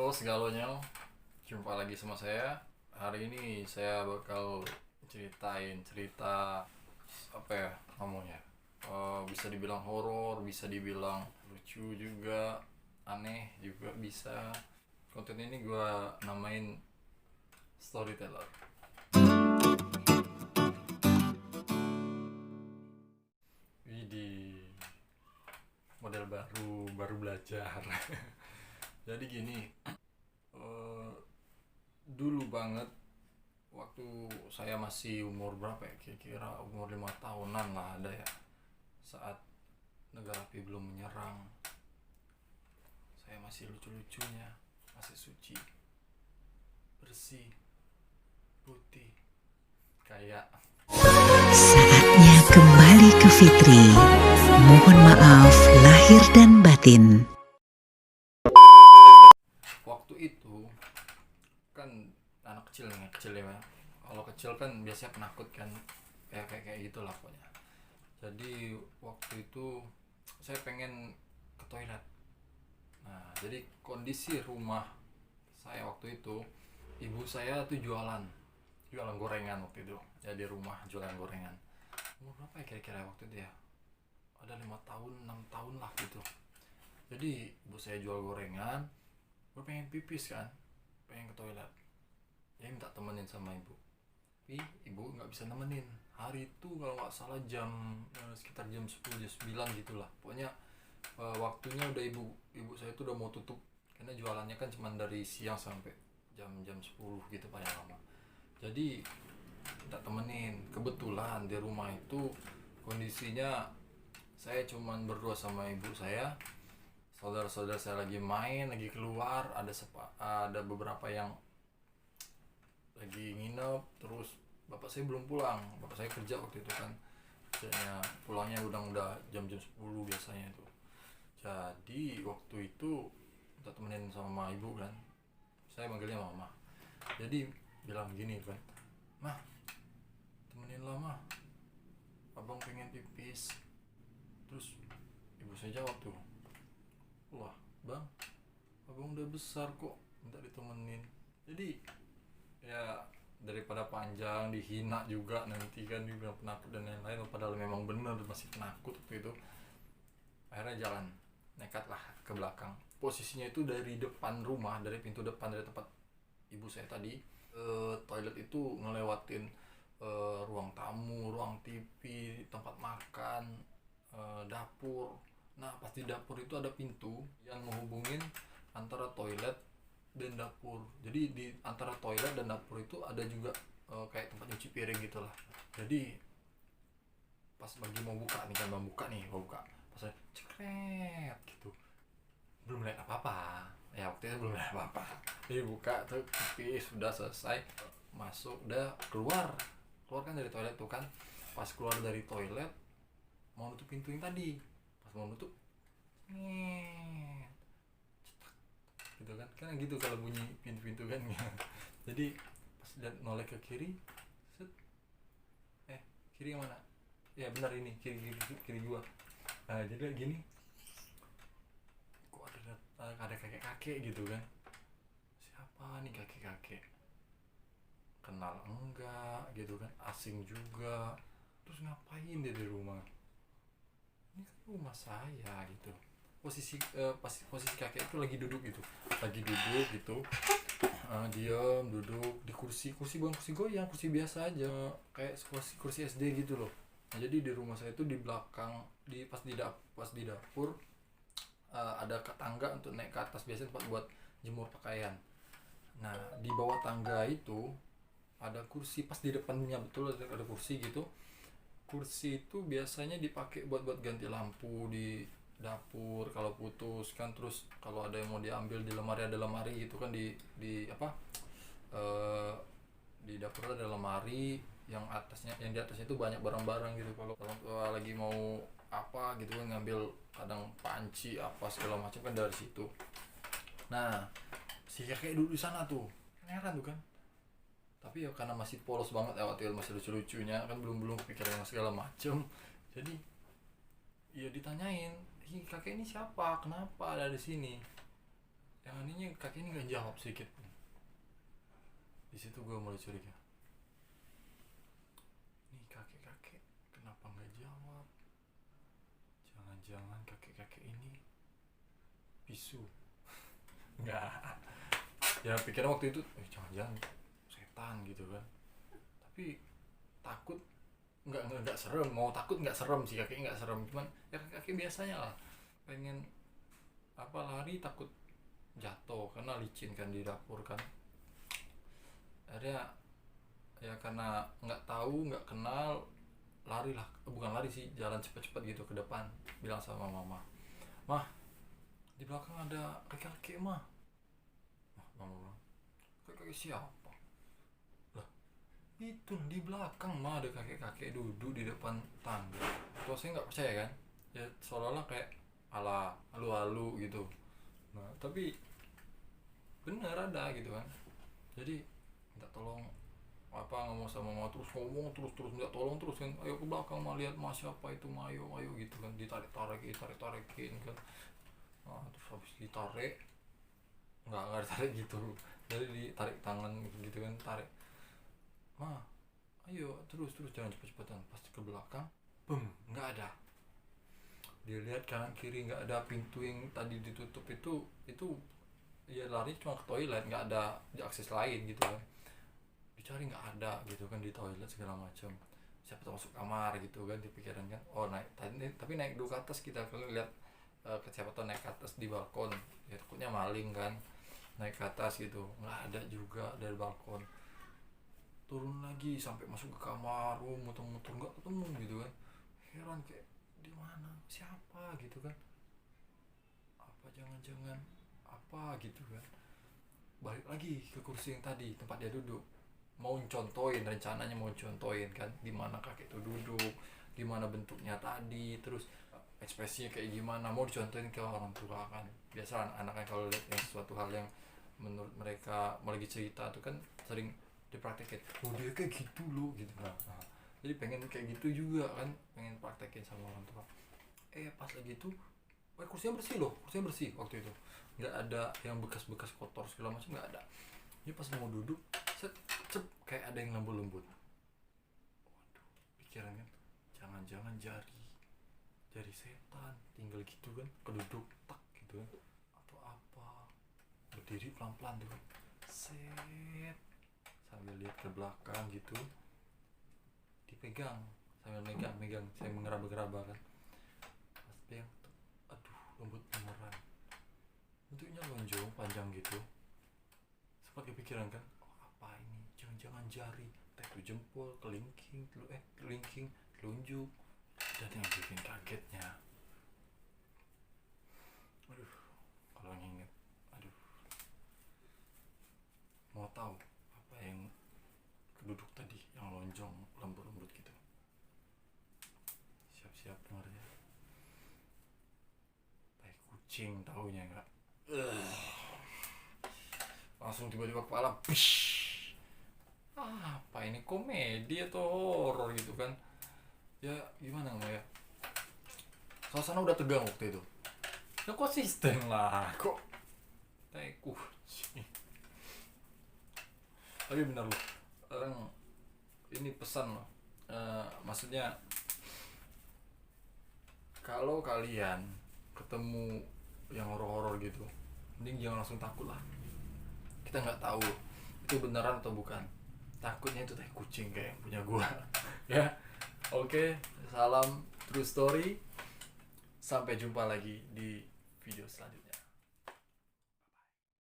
Halo segalanya, jumpa lagi sama saya. Hari ini saya bakal ceritain cerita apa ya ngomongnya. Bisa dibilang horor, bisa dibilang lucu juga, aneh juga bisa. Konten ini gua namain storyteller. Widih, model baru belajar. Jadi gini, eh, dulu banget waktu saya masih umur berapa ya, kira-kira umur 5 tahunan lah ada ya, saat negara api belum menyerang, saya masih lucu-lucunya, masih suci, bersih, putih, kayak Saatnya kembali ke Fitri. Mohon maaf lahir dan batin. waktu itu kan anak kecil nih, kecil ya. Kalau kecil kan biasanya penakut kan, kayak gitulah pokoknya. Jadi waktu itu saya pengen ke toilet. Nah, jadi kondisi rumah saya waktu itu, ibu saya tuh jualan gorengan waktu itu. Ya di rumah jualan gorengan. Umur berapa ya kira-kira waktu itu ya? Ada 5 tahun, 6 tahun lah gitu. Jadi ibu saya jual gorengan, gue pengen pipis kan, pengen ke toilet. Ya minta temenin sama ibu. Tapi ibu nggak bisa nemenin. Hari itu kalau nggak salah sekitar jam 10 jam 9 gitulah. Pokoknya waktunya udah ibu saya tuh udah mau tutup, karena jualannya kan cuma dari siang sampai jam 10 gitu paling lama. Jadi kita temenin. Kebetulan di rumah itu kondisinya saya cuman berdua sama ibu saya. Saudara-saudara saya lagi main, lagi keluar, ada beberapa yang lagi nginep. Terus bapak saya belum pulang, bapak saya kerja waktu itu kan, kerjanya pulangnya udah jam-jam 10 biasanya itu. Jadi waktu itu kita temenin sama ibu kan, saya manggilnya mama. Jadi bilang gini kan, mah temenin lah mah, abang pengen pipis. Terus ibu saya jawab tuh, wah bang, abang udah besar kok minta ditemenin. Jadi ya daripada panjang dihina juga nanti kan dibilang penakut dan lain-lain, padahal memang bener masih penakut waktu itu. Akhirnya jalan, nekat lah ke belakang. Posisinya itu dari depan rumah, dari pintu depan, dari tempat ibu saya tadi, toilet itu ngelewatin ruang tamu, ruang TV, tempat makan, dapur. Nah pas di dapur itu ada pintu yang menghubungin antara toilet dan dapur. Jadi di antara toilet dan dapur itu ada juga kayak tempat nyuci piring gitulah. Jadi pas lagi mau buka nih kan, mau buka, pas saya cekret gitu, belum lihat apa-apa. Ya waktu itu belum lihat apa-apa. Jadi buka tuh pipis sudah selesai, masuk udah keluar kan dari toilet tuh kan. Pas keluar dari toilet mau nutup pintu yang tadi, pas mau nutup gitu kan gitu kalau bunyi pintu-pintu kan. Jadi pas lihat noleh ke kiri, set, kiri yang mana? Ya benar ini kiri gua. Nah jadi gini, kok ada kakek-kakek gitu kan. Siapa nih kakek-kakek? Kenal enggak gitu kan, asing juga. Terus ngapain dia di rumah? Ini kan rumah saya gitu. Posisi kakek itu lagi duduk gitu, diam duduk di kursi bukan kursi goyang, kursi biasa aja, kayak kursi SD gitu loh. Nah, jadi di rumah saya itu di belakang, pas di dapur, ada tangga untuk naik ke atas, biasanya tempat buat jemur pakaian. Nah di bawah tangga itu ada kursi, pas di depannya betul ada kursi gitu. Kursi itu biasanya dipakai buat ganti lampu di dapur kalau putus kan. Terus kalau ada yang mau diambil di lemari, ada lemari gitu kan, di apa, di dapur ada lemari yang di atasnya itu banyak barang-barang gitu. Kalau orang tua lagi mau apa gitu kan, ngambil kadang panci apa segala macam kan dari situ. Nah si kakek duduk di sana tuh, heran tuh kan. Tapi ya karena masih polos banget ya waktu itu, masih lucu-lucunya kan, belum kepikiran segala macem. Jadi ya ditanyain, kakek ini siapa, kenapa ada di sini. yang anehnya kakek ini nggak jawab sedikit. Di situ gue mulai curiga, nih kakek kenapa nggak jawab? Jangan-jangan kakek ini bisu. Nggak, ya pikirnya waktu itu jangan-jangan setan gitu kan. Tapi takut nggak serem, mau takut nggak serem sih, kakek nggak serem, cuman ya kakek biasanya lah pengen lari, takut jatuh karena licin kan di dapur kan. Akhirnya ya karena nggak tahu, nggak kenal, lari lah, bukan lari sih, jalan cepet-cepet gitu ke depan, bilang sama mama, mah di belakang ada kakek mah. Mama bilang, kakek siapa? Lah itu di belakang mah ada kakek duduk di depan tangga. Terus saya nggak percaya kan, ya seolah-olah kayak ala halu gitu. Nah tapi bener ada gitu kan. Jadi minta tolong ngomong sama mama, terus minta tolong terus kan, ayo ke belakang mah, lihat mah siapa itu mah, ayo gitu kan, ditarik-tarikin kan. Nah, terus habis ditarik nggak ditarik gitu, jadi ditarik tangan gitu kan, tarik mah ayo terus jangan cepet-cepetan. Pas ke belakang nggak ada, dia lihat kanan kiri nggak ada, pintu yang tadi ditutup itu ya lari cuma ke toilet, nggak ada akses lain gitu kan. Dicari nggak ada gitu kan, di toilet segala macam, siapa tahu masuk kamar gitu kan, dipikiran kan. Oh naik tadi, tapi naik dulu ke atas, kita kalau lihat siapa tahu naik ke atas di balkon, ya takutnya maling kan, naik ke atas gitu, nggak ada juga dari balkon. Turun lagi sampai masuk ke kamar, muter-muter nggak ketemu gitu kan. Heran kayak di mana, siapa gitu kan, apa jangan-jangan apa gitu kan. Balik lagi ke kursi yang tadi tempat dia duduk, rencananya mau contohin kan di mana kakek itu duduk, gimana bentuknya tadi, terus ekspresinya kayak gimana, mau dicontohin ke orang tua kan. Biasa anak-anak kalau lihat yang suatu hal yang menurut mereka mau lagi cerita tuh kan sering dipraktekin, oh dia kayak gitu loh gitu. Nah, jadi pengen kayak gitu juga kan, pengen praktekin sama orang tua. Pas lagi itu kursinya bersih waktu itu, nggak ada yang bekas-bekas kotor segala macam, nggak ada. Ini pas mau duduk kayak ada yang lembut. Waduh, pikiran kan, jangan-jangan jari setan tinggal gitu kan, keduduk tak gitu kan, atau apa. Berdiri pelan-pelan tuh, set, sambil lihat ke belakang gitu, dipegang sambil megang, saya mengeraba-geraba kan. Pas pegang, aduh lembut beneran, bentuknya lonjong panjang gitu. Sempat kepikiran kan, apa ini, jangan-jangan jari, itu jempol, kelingking, telunjuk. Dan yang bikin kagetnya, aduh kalau nginget, mau tahu apa yang keduduk tadi yang lonjong lembut gitu. Siap dengarnya, tai kucing taunya enggak. Langsung tiba-tiba kepala, apa ini, komedi atau horor gitu kan. Ya gimana ya, suasana udah tegang waktu itu, ya konsisten lah kok tai kucing. Tapi benar loh, orang ini pesan loh, maksudnya kalau kalian ketemu yang horor-horor gitu, mending jangan langsung takut lah. Kita nggak tahu itu beneran atau bukan, takutnya itu tai kucing kayak yang punya gua. Ya oke, salam true story, sampai jumpa lagi di video selanjutnya.